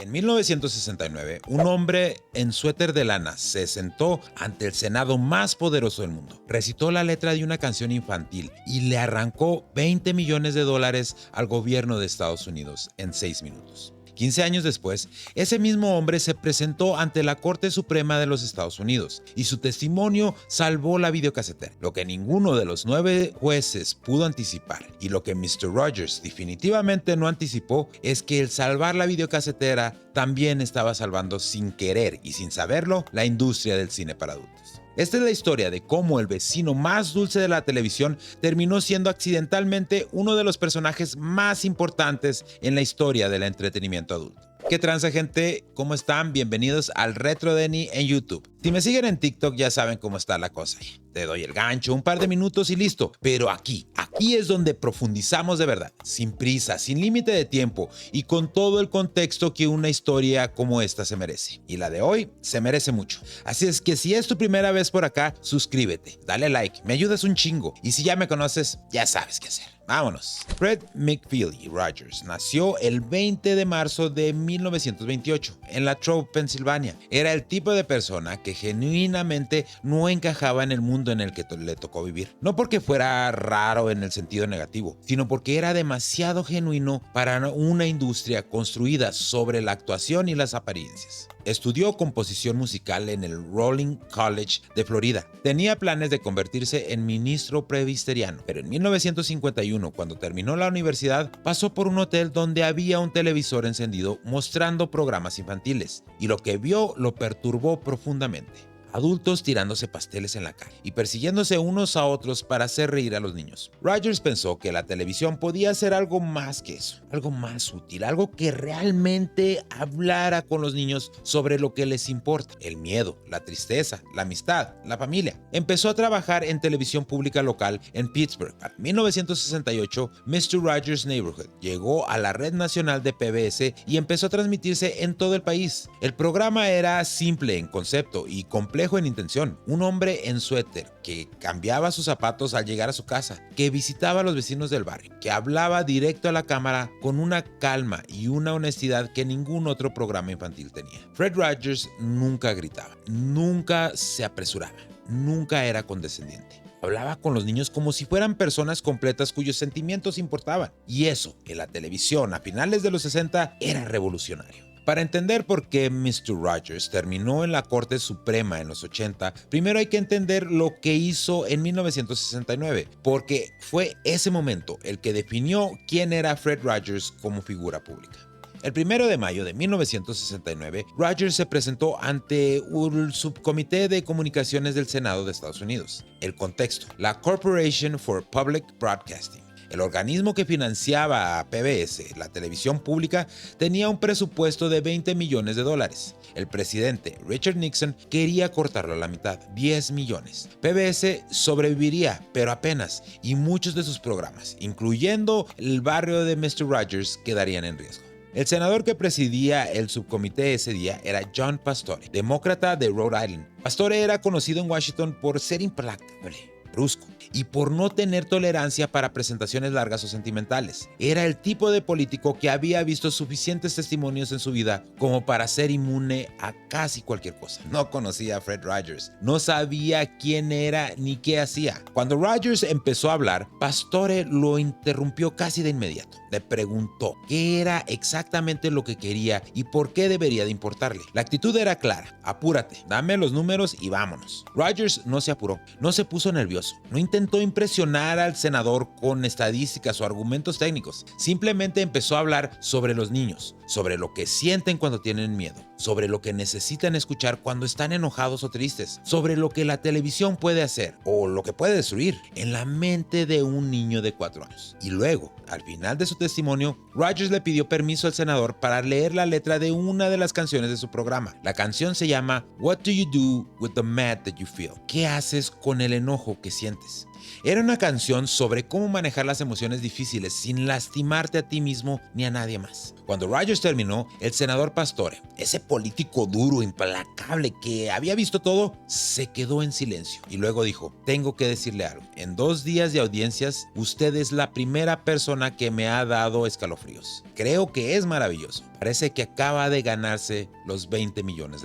En 1969, un hombre en suéter de lana se sentó ante el Senado más poderoso del mundo, recitó la letra de una canción infantil y le arrancó $20 millones al gobierno de Estados Unidos en 6 minutos. 15 años después, ese mismo hombre se presentó ante la Corte Suprema de los Estados Unidos y su testimonio salvó la videocasetera, lo que ninguno de los 9 jueces pudo anticipar y lo que Mr. Rogers definitivamente no anticipó es que el salvar la videocasetera también estaba salvando sin querer y sin saberlo la industria del cine para adultos. Esta es la historia de cómo el vecino más dulce de la televisión terminó siendo accidentalmente uno de los personajes más importantes en la historia del entretenimiento adulto. ¿Qué tranza, gente? ¿Cómo están? Bienvenidos al Retro Denny en YouTube. Si me siguen en TikTok ya saben cómo está la cosa. Te doy el gancho, un par de minutos y listo. Pero aquí es donde profundizamos de verdad, sin prisa, sin límite de tiempo y con todo el contexto que una historia como esta se merece. Y la de hoy se merece mucho. Así es que si es tu primera vez por acá, suscríbete, dale like, me ayudas un chingo. Y si ya me conoces, ya sabes qué hacer. Vámonos. Fred McFeely Rogers nació el 20 de marzo de 1928 en Latrobe, Pensilvania. Era el tipo de persona que genuinamente no encajaba en el mundo en el que le tocó vivir. No porque fuera raro en el sentido negativo, sino porque era demasiado genuino para una industria construida sobre la actuación y las apariencias. Estudió composición musical en el Rollin College de Florida. Tenía planes de convertirse en ministro presbiteriano, pero en 1951, cuando terminó la universidad, pasó por un hotel donde había un televisor encendido mostrando programas infantiles, y lo que vio lo perturbó profundamente. Adultos tirándose pasteles en la calle y persiguiéndose unos a otros para hacer reír a los niños. Rogers pensó que la televisión podía ser algo más que eso, algo más útil, algo que realmente hablara con los niños sobre lo que les importa: el miedo, la tristeza, la amistad, la familia. Empezó a trabajar en televisión pública local en Pittsburgh. Para 1968, Mr. Rogers' Neighborhood llegó a la red nacional de PBS y empezó a transmitirse en todo el país. El programa era simple en concepto y complejo en intención. Un hombre en suéter que cambiaba sus zapatos al llegar a su casa, que visitaba a los vecinos del barrio, que hablaba directo a la cámara con una calma y una honestidad que ningún otro programa infantil tenía. Fred Rogers nunca gritaba, nunca se apresuraba, nunca era condescendiente. Hablaba con los niños como si fueran personas completas cuyos sentimientos importaban. Y eso, en la televisión a finales de los 60, era revolucionario. Para entender por qué Mr. Rogers terminó en la Corte Suprema en los 80, primero hay que entender lo que hizo en 1969, porque fue ese momento el que definió quién era Fred Rogers como figura pública. El 1 de mayo de 1969, Rogers se presentó ante un subcomité de comunicaciones del Senado de Estados Unidos. El contexto: la Corporation for Public Broadcasting, el organismo que financiaba a PBS, la televisión pública, tenía un presupuesto de $20 millones. El presidente Richard Nixon quería cortarlo a la mitad, 10 millones. PBS sobreviviría, pero apenas, y muchos de sus programas, incluyendo el barrio de Mr. Rogers, quedarían en riesgo. El senador que presidía el subcomité ese día era John Pastore, demócrata de Rhode Island. Pastore era conocido en Washington por ser implacable, brusco y por no tener tolerancia para presentaciones largas o sentimentales. Era el tipo de político que había visto suficientes testimonios en su vida como para ser inmune a casi cualquier cosa. No conocía a Fred Rogers, no sabía quién era ni qué hacía. Cuando Rogers empezó a hablar, Pastore lo interrumpió casi de inmediato. Le preguntó qué era exactamente lo que quería y por qué debería de importarle. La actitud era clara: apúrate, dame los números y vámonos. Rogers no se apuró, no se puso nervioso, no intentó impresionar al senador con estadísticas o argumentos técnicos. Simplemente empezó a hablar sobre los niños, sobre lo que sienten cuando tienen miedo, sobre lo que necesitan escuchar cuando están enojados o tristes, sobre lo que la televisión puede hacer o lo que puede destruir en la mente de un niño de 4 años. Y luego, al final de su testimonio, Rogers le pidió permiso al senador para leer la letra de una de las canciones de su programa. La canción se llama What Do You Do With The Mad That You Feel? ¿Qué haces con el enojo que sientes? Era una canción sobre cómo manejar las emociones difíciles sin lastimarte a ti mismo ni a nadie más. Cuando Rogers terminó, el senador Pastore, ese político duro, implacable que había visto todo, se quedó en silencio y luego dijo: tengo que decirle algo. En 2 días de audiencias, usted es la primera persona que me ha dado escalofríos. Creo que es maravilloso. Parece que acaba de ganarse los $20 millones.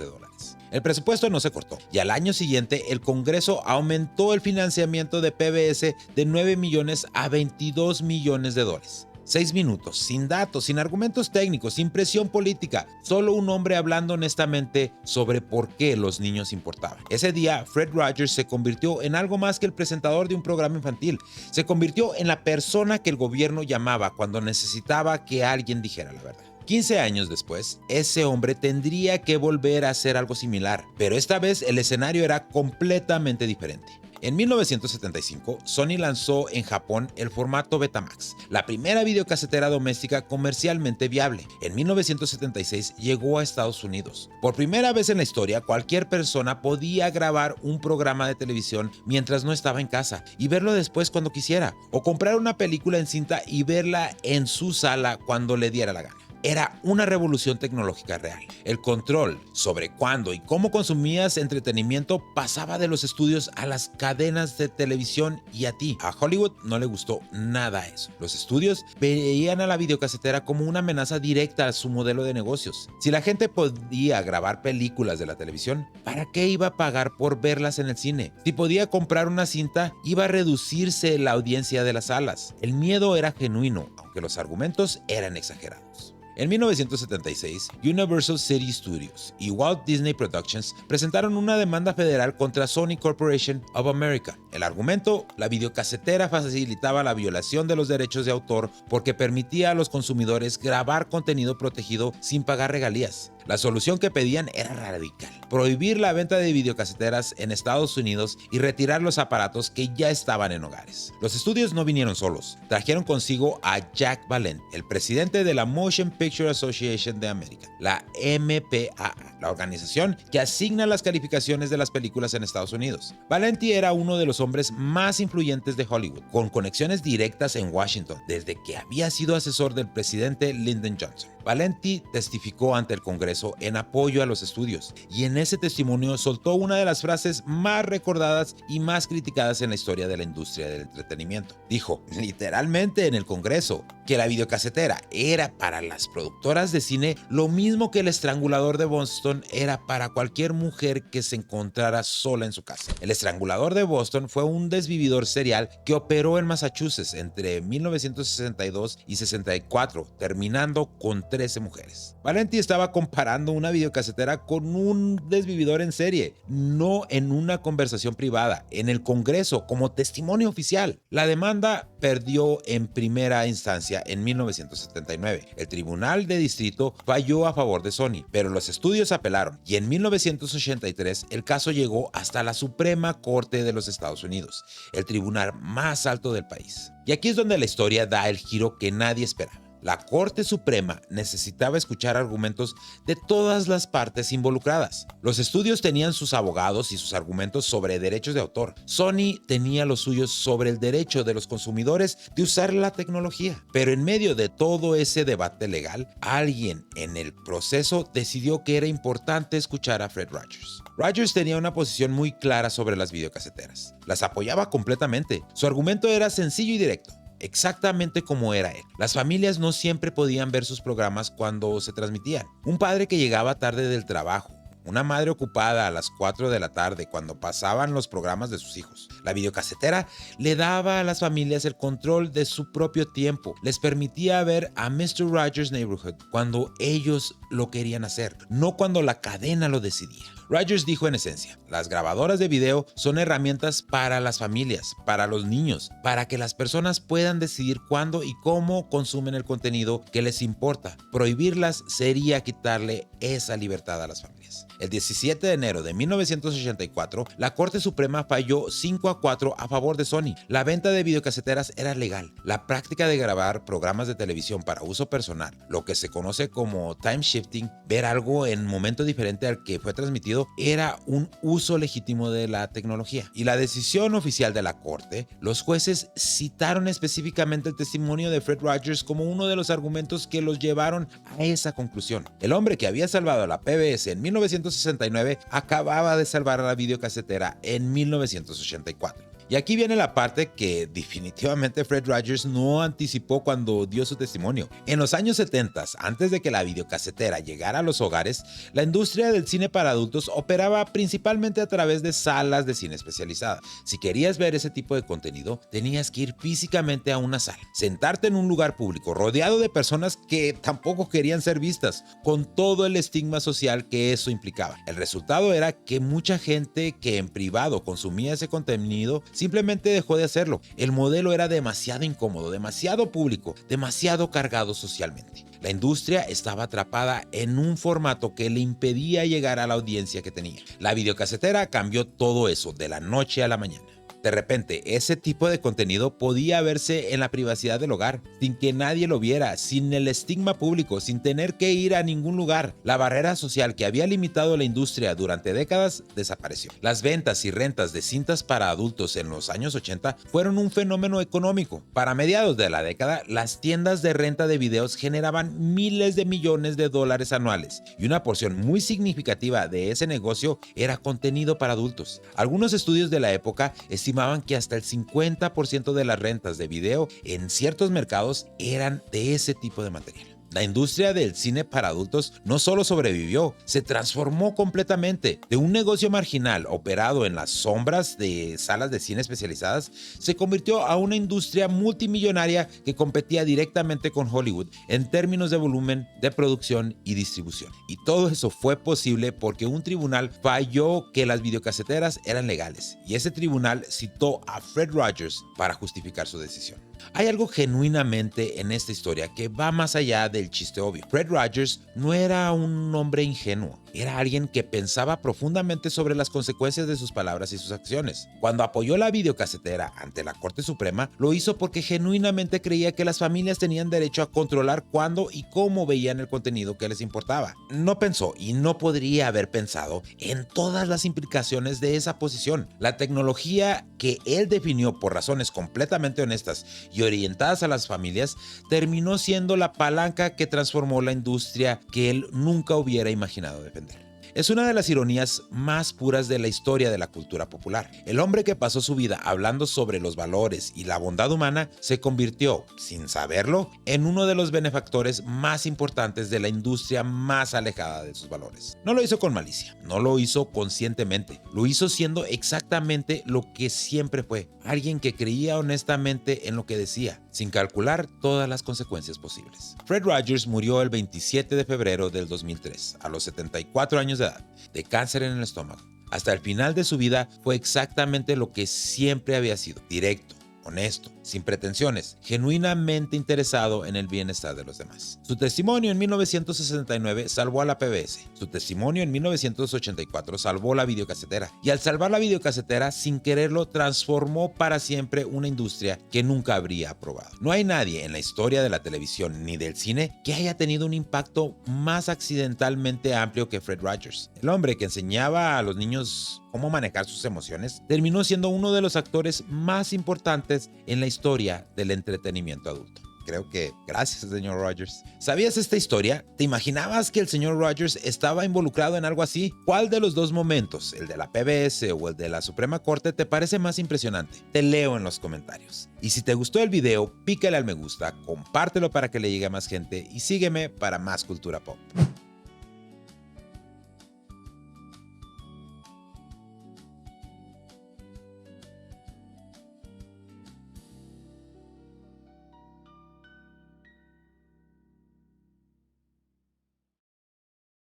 El presupuesto no se cortó y al año siguiente el Congreso aumentó el financiamiento de PBS de 9 millones a $22 millones. 6 minutos, sin datos, sin argumentos técnicos, sin presión política, solo un hombre hablando honestamente sobre por qué los niños importaban. Ese día, Fred Rogers se convirtió en algo más que el presentador de un programa infantil. Se convirtió en la persona que el gobierno llamaba cuando necesitaba que alguien dijera la verdad. 15 años después, ese hombre tendría que volver a hacer algo similar, pero esta vez el escenario era completamente diferente. En 1975, Sony lanzó en Japón el formato Betamax, la primera videocasetera doméstica comercialmente viable. En 1976 llegó a Estados Unidos. Por primera vez en la historia, cualquier persona podía grabar un programa de televisión mientras no estaba en casa y verlo después cuando quisiera, o comprar una película en cinta y verla en su sala cuando le diera la gana. Era una revolución tecnológica real. El control sobre cuándo y cómo consumías entretenimiento pasaba de los estudios a las cadenas de televisión y a ti. A Hollywood no le gustó nada eso. Los estudios veían a la videocasetera como una amenaza directa a su modelo de negocios. Si la gente podía grabar películas de la televisión, ¿para qué iba a pagar por verlas en el cine? Si podía comprar una cinta, iba a reducirse la audiencia de las salas. El miedo era genuino, aunque los argumentos eran exagerados. En 1976, Universal City Studios y Walt Disney Productions presentaron una demanda federal contra Sony Corporation of America. El argumento: la videocasetera facilitaba la violación de los derechos de autor porque permitía a los consumidores grabar contenido protegido sin pagar regalías. La solución que pedían era radical: prohibir la venta de videocaseteras en Estados Unidos y retirar los aparatos que ya estaban en hogares. Los estudios no vinieron solos. Trajeron consigo a Jack Valenti, el presidente de la Motion Picture Association de América, la MPAA, la organización que asigna las calificaciones de las películas en Estados Unidos. Valenti era uno de los hombres más influyentes de Hollywood, con conexiones directas en Washington, desde que había sido asesor del presidente Lyndon Johnson. Valenti testificó ante el Congreso en apoyo a los estudios, y en ese testimonio soltó una de las frases más recordadas y más criticadas en la historia de la industria del entretenimiento. Dijo, literalmente en el Congreso, que la videocasetera era para las productoras de cine lo mismo que el estrangulador de Boston era para cualquier mujer que se encontrara sola en su casa. El estrangulador de Boston fue un desvividor serial que operó en Massachusetts entre 1962 y 64, terminando con 13 mujeres. Valenti estaba comparando una videocasetera con un desvividor en serie, no en una conversación privada, en el Congreso como testimonio oficial. La demanda perdió en primera instancia en 1979. El Tribunal de Distrito falló a favor de Sony, pero los estudios apelaron y en 1983 el caso llegó hasta la Suprema Corte de los Estados Unidos, el tribunal más alto del país. Y aquí es donde la historia da el giro que nadie esperaba. La Corte Suprema necesitaba escuchar argumentos de todas las partes involucradas. Los estudios tenían sus abogados y sus argumentos sobre derechos de autor. Sony tenía los suyos sobre el derecho de los consumidores de usar la tecnología. Pero en medio de todo ese debate legal, alguien en el proceso decidió que era importante escuchar a Fred Rogers. Rogers tenía una posición muy clara sobre las videocaseteras. Las apoyaba completamente. Su argumento era sencillo y directo, exactamente como era él. Las familias no siempre podían ver sus programas cuando se transmitían. Un padre que llegaba tarde del trabajo, una madre ocupada a las 4 de la tarde cuando pasaban los programas de sus hijos. La videocasetera le daba a las familias el control de su propio tiempo. Les permitía ver a Mr. Rogers' Neighborhood cuando ellos lo querían hacer, no cuando la cadena lo decidía. Rogers dijo en esencia, las grabadoras de video son herramientas para las familias, para los niños, para que las personas puedan decidir cuándo y cómo consumen el contenido que les importa. Prohibirlas sería quitarle esa libertad a las familias. El 17 de enero de 1984, la Corte Suprema falló 5-4 a favor de Sony. La venta de videocaseteras era legal. La práctica de grabar programas de televisión para uso personal, lo que se conoce como time shifting, ver algo en momento diferente al que fue transmitido, era un uso legítimo de la tecnología. Y la decisión oficial de la Corte, los jueces citaron específicamente el testimonio de Fred Rogers como uno de los argumentos que los llevaron a esa conclusión. El hombre que había salvado a la PBS en 1969 acababa de salvar a la videocasetera en 1984. Y aquí viene la parte que definitivamente Fred Rogers no anticipó cuando dio su testimonio. En los años 70, antes de que la videocasetera llegara a los hogares, la industria del cine para adultos operaba principalmente a través de salas de cine especializadas. Si querías ver ese tipo de contenido, tenías que ir físicamente a una sala, sentarte en un lugar público, rodeado de personas que tampoco querían ser vistas, con todo el estigma social que eso implicaba. El resultado era que mucha gente que en privado consumía ese contenido simplemente dejó de hacerlo. El modelo era demasiado incómodo, demasiado público, demasiado cargado socialmente. La industria estaba atrapada en un formato que le impedía llegar a la audiencia que tenía. La videocasetera cambió todo eso de la noche a la mañana. De repente, ese tipo de contenido podía verse en la privacidad del hogar, sin que nadie lo viera, sin el estigma público, sin tener que ir a ningún lugar. La barrera social que había limitado la industria durante décadas desapareció. Las ventas y rentas de cintas para adultos en los años 80 fueron un fenómeno económico. Para mediados de la década, las tiendas de renta de videos generaban miles de millones de dólares anuales, y una porción muy significativa de ese negocio era contenido para adultos. Algunos estudios de la época estimaban que hasta el 50% de las rentas de video en ciertos mercados eran de ese tipo de material. La industria del cine para adultos no solo sobrevivió, se transformó completamente. De un negocio marginal operado en las sombras de salas de cine especializadas, se convirtió a una industria multimillonaria que competía directamente con Hollywood en términos de volumen, de producción y distribución. Y todo eso fue posible porque un tribunal falló que las videocaseteras eran legales, y ese tribunal citó a Fred Rogers para justificar su decisión. Hay algo genuinamente en esta historia que va más allá del chiste obvio. Fred Rogers no era un hombre ingenuo, era alguien que pensaba profundamente sobre las consecuencias de sus palabras y sus acciones. Cuando apoyó la videocasetera ante la Corte Suprema, lo hizo porque genuinamente creía que las familias tenían derecho a controlar cuándo y cómo veían el contenido que les importaba. No pensó, y no podría haber pensado, en todas las implicaciones de esa posición. La tecnología que él definió por razones completamente honestas y orientadas a las familias, terminó siendo la palanca que transformó la industria que él nunca hubiera imaginado defender. Es una de las ironías más puras de la historia de la cultura popular. El hombre que pasó su vida hablando sobre los valores y la bondad humana se convirtió, sin saberlo, en uno de los benefactores más importantes de la industria más alejada de sus valores. No lo hizo con malicia, no lo hizo conscientemente, lo hizo siendo exactamente lo que siempre fue, alguien que creía honestamente en lo que decía, sin calcular todas las consecuencias posibles. Fred Rogers murió el 27 de febrero del 2003, a los 74 años de edad, de cáncer en el estómago. Hasta el final de su vida fue exactamente lo que siempre había sido: directo, honesto, sin pretensiones, genuinamente interesado en el bienestar de los demás. Su testimonio en 1969 salvó a la PBS. Su testimonio en 1984 salvó la videocasetera. Y al salvar la videocasetera, sin quererlo, transformó para siempre una industria que nunca habría aprobado. No hay nadie en la historia de la televisión ni del cine que haya tenido un impacto más accidentalmente amplio que Fred Rogers. El hombre que enseñaba a los niños cómo manejar sus emociones terminó siendo uno de los actores más importantes en la historia del entretenimiento adulto. Creo que gracias, señor Rogers. ¿Sabías esta historia? ¿Te imaginabas que el señor Rogers estaba involucrado en algo así? ¿Cuál de los dos momentos, el de la PBS o el de la Suprema Corte, te parece más impresionante? Te leo en los comentarios. Y si te gustó el video, pícale al me gusta, compártelo para que le llegue a más gente y sígueme para más cultura pop.